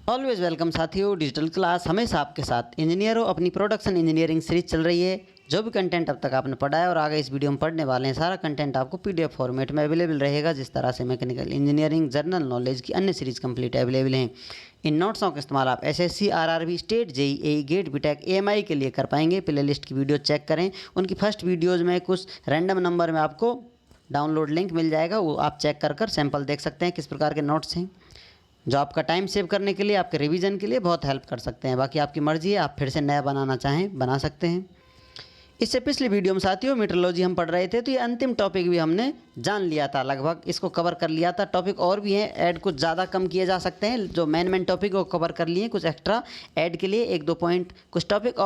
Always welcome साथियों, digital class हमेशा आपके साथ। इंजीनियरों, अपनी प्रोडक्शन इंजीनियरिंग सीरीज चल रही है। जो भी कंटेंट अब तक आपने पढ़ा है और आगे इस वीडियो में पढ़ने वाले हैं, सारा कंटेंट आपको पीडीएफ फॉर्मेट में अवेलेबल रहेगा। जिस तरह से मैकेनिकल इंजीनियरिंग, जनरल नॉलेज की अन्य सीरीज कंप्लीट अवेलेबल हैं। इन नोट्सों का इस्तेमाल आप SSC, RRB, state, JEE, GATE, BTech, AMI के लिए कर पाएंगे। प्ले लिस्ट की वीडियो चेक करें, उनकी फर्स्ट वीडियोज़ में कुछ रैंडम नंबर में आपको डाउनलोड लिंक मिल जाएगा, वो आप चेक कर सैंपल देख सकते हैं किस प्रकार के नोट्स हैं, जो आपका टाइम सेव करने के लिए, आपके रिवीजन के लिए बहुत हेल्प कर सकते हैं। बाकी आपकी मर्ज़ी है, आप फिर से नया बनाना चाहें बना सकते हैं। इससे पिछली वीडियो में साथियों मीटरोलॉजी हम पढ़ रहे थे, तो ये अंतिम टॉपिक भी हमने जान लिया था, लगभग इसको कवर कर लिया था। टॉपिक और भी हैं, ऐड कुछ ज़्यादा कम किए जा सकते हैं। जो मेन टॉपिक वो कवर कर लिए, कुछ एक्स्ट्रा ऐड के लिए 1-2 पॉइंट, कुछ टॉपिक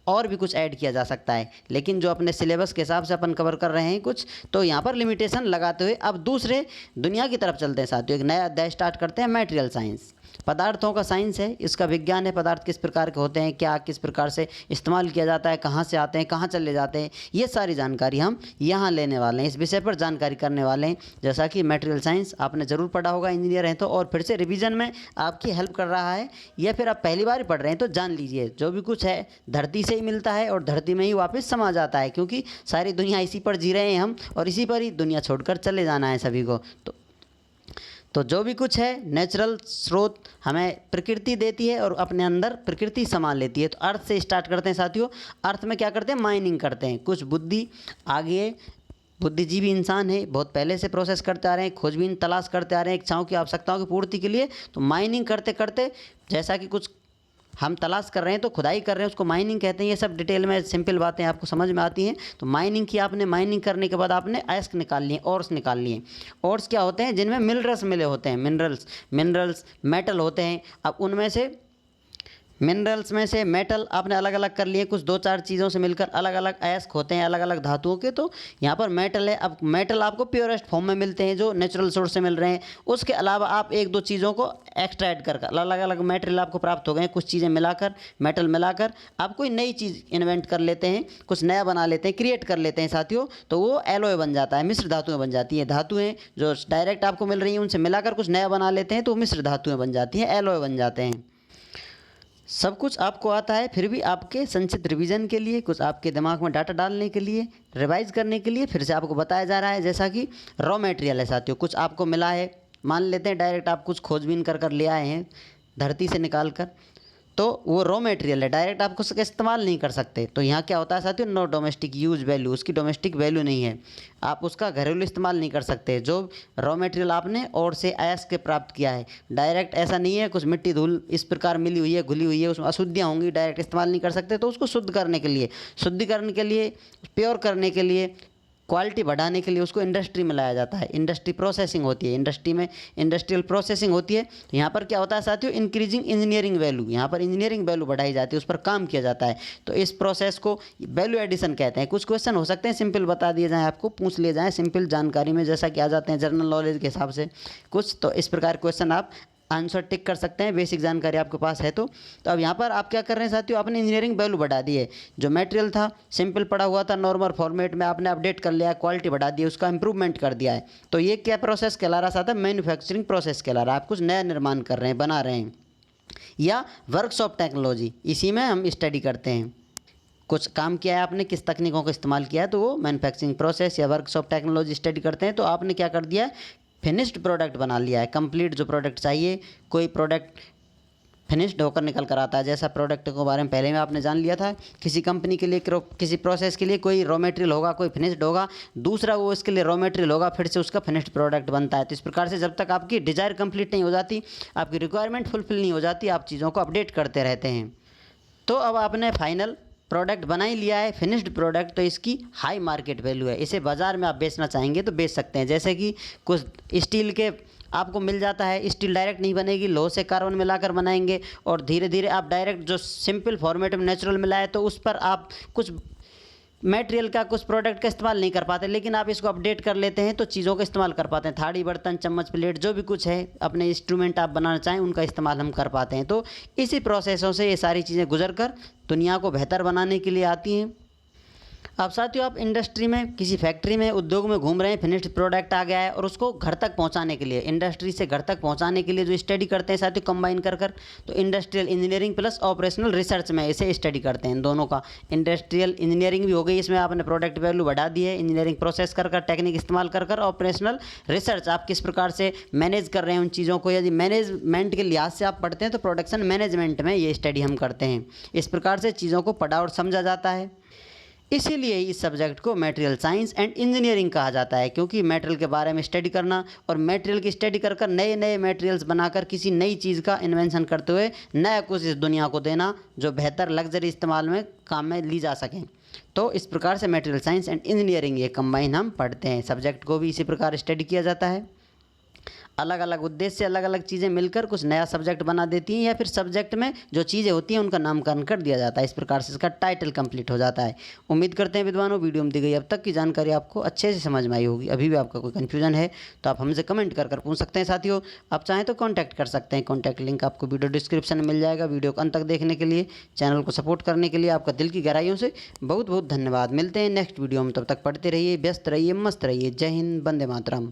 और भी कुछ ऐड किया जा सकता है। लेकिन जो अपने सिलेबस के हिसाब से अपन कवर कर रहे हैं कुछ, तो यहाँ पर लिमिटेशन लगाते हुए अब दूसरे दुनिया की तरफ चलते हैं साथियों। एक नया अध्याय स्टार्ट करते हैं। मटेरियल साइंस पदार्थों का साइंस है, इसका विज्ञान है। पदार्थ किस प्रकार के होते हैं, क्या किस प्रकार से इस्तेमाल किया जाता है, कहाँ से आते हैं, कहाँ चले जाते हैं, ये सारी जानकारी हम यहाँ लेने वाले हैं। इस विषय पर जानकारी करने वाले हैं। जैसा कि मटेरियल साइंस आपने ज़रूर पढ़ा होगा, इंजीनियर हैं तो, और फिर से रिवीजन में आपकी हेल्प कर रहा है, या फिर आप पहली बार पढ़ रहे हैं तो जान लीजिए, जो भी कुछ है धरती से ही मिलता है और धरती में ही वापस समा जाता है, क्योंकि सारी दुनिया इसी पर जी रहे हैं हम, और इसी पर ही दुनिया छोड़कर चले जाना है सभी को। तो जो भी कुछ है नेचुरल स्रोत हमें प्रकृति देती है और अपने अंदर प्रकृति समा लेती है। तो अर्थ से स्टार्ट करते हैं साथियों। अर्थ में क्या करते हैं, माइनिंग करते हैं। कुछ आगे बुद्धिजीवी इंसान है, बहुत पहले से प्रोसेस करते आ रहे हैं, खोजबीन तलाश करते आ रहे हैं इच्छाओं की, आवश्यकताओं की पूर्ति के लिए। तो माइनिंग करते करते जैसा कि कुछ हम तलाश कर रहे हैं तो खुदाई कर रहे हैं, उसको माइनिंग कहते हैं। ये सब डिटेल में सिंपल बातें आपको समझ में आती हैं। तो माइनिंग की आपने, माइनिंग करने के बाद आपने अयस्क निकाल लिए, ओर्स निकाल लिए। ओर्स क्या होते हैं, जिनमें मिनरल्स मिले होते हैं। मिनरल्स मेटल होते हैं। अब उनमें से मिनरल्स में से मेटल आपने अलग अलग कर लिए, कुछ 2-4 चीज़ों से मिलकर अलग अलग अयस्क होते हैं, अलग अलग धातुओं के। तो यहाँ पर मेटल है। अब मेटल आपको प्योरेस्ट फॉर्म में मिलते हैं, जो नेचुरल सोर्स से मिल रहे हैं। उसके अलावा आप 1-2 चीज़ों को एक्स्ट्रा ऐड कर अलग अलग मेटेरियल आपको प्राप्त हो गए। कुछ चीज़ें मिलाकर, मेटल मिलाकर आप कोई नई चीज़ इन्वेंट कर लेते हैं, कुछ नया बना लेते हैं, क्रिएट कर लेते हैं साथियों। तो वो एलॉय बन जाता है, मिश्र धातुएँ बन जाती हैं। धातुएँ जो डायरेक्ट आपको मिल रही हैं उनसे मिलाकर कुछ नया बना लेते हैं, तो मिश्र धातुएँ बन जाती हैं, एलॉय बन जाते हैं। सब कुछ आपको आता है, फिर भी आपके संक्षिप्त रिवीजन के लिए, कुछ आपके दिमाग में डाटा डालने के लिए, रिवाइज करने के लिए फिर से आपको बताया जा रहा है। जैसा कि रॉ मटेरियल है साथियों, कुछ आपको मिला है, मान लेते हैं डायरेक्ट आप कुछ खोजबीन कर ले आए हैं धरती से निकाल कर, तो वो रॉ मटेरियल है, डायरेक्ट आप उसका इस्तेमाल नहीं कर सकते। तो यहाँ क्या होता है साथियों, नो डोमेस्टिक यूज वैल्यू, उसकी डोमेस्टिक वैल्यू नहीं है, आप उसका घरेलू इस्तेमाल नहीं कर सकते। जो रॉ मटेरियल आपने और से अयस्क के प्राप्त किया है, डायरेक्ट ऐसा नहीं है कुछ मिट्टी धूल इस प्रकार मिली हुई है, घुली हुई है, उसमें अशुद्धियाँ होंगी, डायरेक्ट इस्तेमाल नहीं कर सकते। तो उसको शुद्ध करने के लिए, शुद्धिकरण के लिए, प्योर करने के लिए, क्वालिटी बढ़ाने के लिए उसको इंडस्ट्री में लाया जाता है। इंडस्ट्री प्रोसेसिंग होती है, इंडस्ट्री में इंडस्ट्रियल प्रोसेसिंग होती है। तो यहाँ पर क्या होता है साथियों, इंक्रीजिंग इंजीनियरिंग वैल्यू, यहाँ पर इंजीनियरिंग वैल्यू बढ़ाई जाती है, उस पर काम किया जाता है। तो इस प्रोसेस को वैल्यू एडिशन कहते हैं। कुछ क्वेश्चन हो सकते हैं सिंपल बता दिए जाएँ, आपको पूछ लिए जाएँ सिंपल जानकारी में, जैसा कि आ जाते हैं जनरल नॉलेज के हिसाब से कुछ। तो इस प्रकार क्वेश्चन आप आंसर टिक कर सकते हैं, बेसिक जानकारी आपके पास है तो। अब यहाँ पर आप क्या कर रहे हैं साथियों, आपने इंजीनियरिंग वैल्यू बढ़ा दी है। जो मटेरियल था सिंपल पड़ा हुआ था, नॉर्मल फॉर्मेट में आपने अपडेट कर लिया है, क्वालिटी बढ़ा दी है, उसका इंप्रूवमेंट कर दिया है। तो ये क्या प्रोसेस कहला रहा था, मैन्युफैक्चरिंग प्रोसेस कहला रहा है। आप कुछ नया निर्माण कर रहे हैं, बना रहे हैं, या वर्कशॉप टेक्नोलॉजी, इसी में हम स्टडी करते हैं। कुछ काम किया है आपने, किस तकनीकों का इस्तेमाल किया है, तो वो मैन्युफैक्चरिंग प्रोसेस या वर्कशॉप टेक्नोलॉजी स्टडी करते हैं। तो आपने क्या कर दिया है, फिनिश्ड प्रोडक्ट बना लिया है। कंप्लीट जो प्रोडक्ट चाहिए, कोई प्रोडक्ट फिनिश्ड होकर निकल कर आता है। जैसा प्रोडक्ट के बारे में पहले में आपने जान लिया था, किसी कंपनी के लिए, किसी प्रोसेस के लिए कोई रॉ मटेरियल होगा, कोई फिनिश्ड होगा, दूसरा वो इसके लिए रॉ मटेरियल होगा, फिर से उसका फिनिश्ड प्रोडक्ट बनता है। तो इस प्रकार से जब तक आपकी डिज़ायर कंप्लीट नहीं हो जाती, आपकी रिक्वायरमेंट फुलफिल नहीं हो जाती, आप चीज़ों को अपडेट करते रहते हैं। तो अब आपने फाइनल प्रोडक्ट बना ही लिया है, फिनिश्ड प्रोडक्ट, तो इसकी हाई मार्केट वैल्यू है। इसे बाज़ार में आप बेचना चाहेंगे तो बेच सकते हैं। जैसे कि कुछ स्टील के आपको मिल जाता है, स्टील डायरेक्ट नहीं बनेगी, लोह से कार्बन मिलाकर बनाएंगे, और धीरे धीरे आप डायरेक्ट जो सिंपल फॉर्मेट में नेचुरल मिला है, तो उस पर आप कुछ मटेरियल का, कुछ प्रोडक्ट का इस्तेमाल नहीं कर पाते। लेकिन आप इसको अपडेट कर लेते हैं तो चीज़ों का इस्तेमाल कर पाते हैं। थाली, बर्तन, चम्मच, प्लेट, जो भी कुछ है अपने इंस्ट्रूमेंट आप बनाना चाहें, उनका इस्तेमाल हम कर पाते हैं। तो इसी प्रोसेसों से ये सारी चीज़ें गुजर कर दुनिया को बेहतर बनाने के लिए आती हैं। अब साथियों आप इंडस्ट्री में, किसी फैक्ट्री में, उद्योग में घूम रहे हैं, फिनिश्ड प्रोडक्ट आ गया है और उसको घर तक पहुंचाने के लिए, इंडस्ट्री से घर तक पहुंचाने के लिए जो स्टडी करते हैं साथियों कंबाइन कर तो industrial engineering plus operational research में इसे स्टडी करते हैं। दोनों का इंडस्ट्रियल इंजीनियरिंग भी हो गई, इसमें आपने प्रोडक्ट वैल्यू बढ़ा दी है, इंजीनियरिंग प्रोसेस कर टेक्निक इस्तेमाल कर ऑपरेशनल रिसर्च आप किस प्रकार से मैनेज कर रहे हैं उन चीज़ों को। यदि मैनेजमेंट के लिहाज से आप पढ़ते हैं तो प्रोडक्शन मैनेजमेंट में ये स्टडी हम करते हैं। इस प्रकार से चीज़ों को पढ़ा और समझा जाता है। इसीलिए इस सब्जेक्ट को मटेरियल साइंस एंड इंजीनियरिंग कहा जाता है, क्योंकि मटेरियल के बारे में स्टडी करना और मटेरियल की स्टडी कर नए नए मटेरियल्स बनाकर किसी नई चीज़ का इन्वेंशन करते हुए नया कुछ इस दुनिया को देना जो बेहतर लग्जरी इस्तेमाल में काम में ली जा सकें। तो इस प्रकार से मटेरियल साइंस एंड इंजीनियरिंग ये कंबाइन हम पढ़ते हैं। सब्जेक्ट को भी इसी प्रकार स्टडी किया जाता है। अलग अलग उद्देश्य से अलग अलग चीज़ें मिलकर कुछ नया सब्जेक्ट बना देती हैं, या फिर सब्जेक्ट में जो चीज़ें होती हैं उनका नामकरण कर दिया जाता है। इस प्रकार से इसका टाइटल कंप्लीट हो जाता है। उम्मीद करते हैं विद्वानों वीडियो में दी गई अब तक की जानकारी आपको अच्छे से समझ में आई होगी। अभी भी आपका कोई कन्फ्यूजन है तो आप हमसे कमेंट कर पूछ सकते हैं। साथियों आप चाहें तो कॉन्टैक्ट कर सकते हैं, कॉन्टैक्ट लिंक आपको वीडियो डिस्क्रिप्शन में मिल जाएगा। वीडियो को अंत तक देखने के लिए, चैनल को सपोर्ट करने के लिए आपका दिल की गहराइयों से बहुत बहुत धन्यवाद। मिलते हैं नेक्स्ट वीडियो में, तब तक पढ़ते रहिए, व्यस्त रहिए, मस्त रहिए। जय हिंद, वंदे मातरम।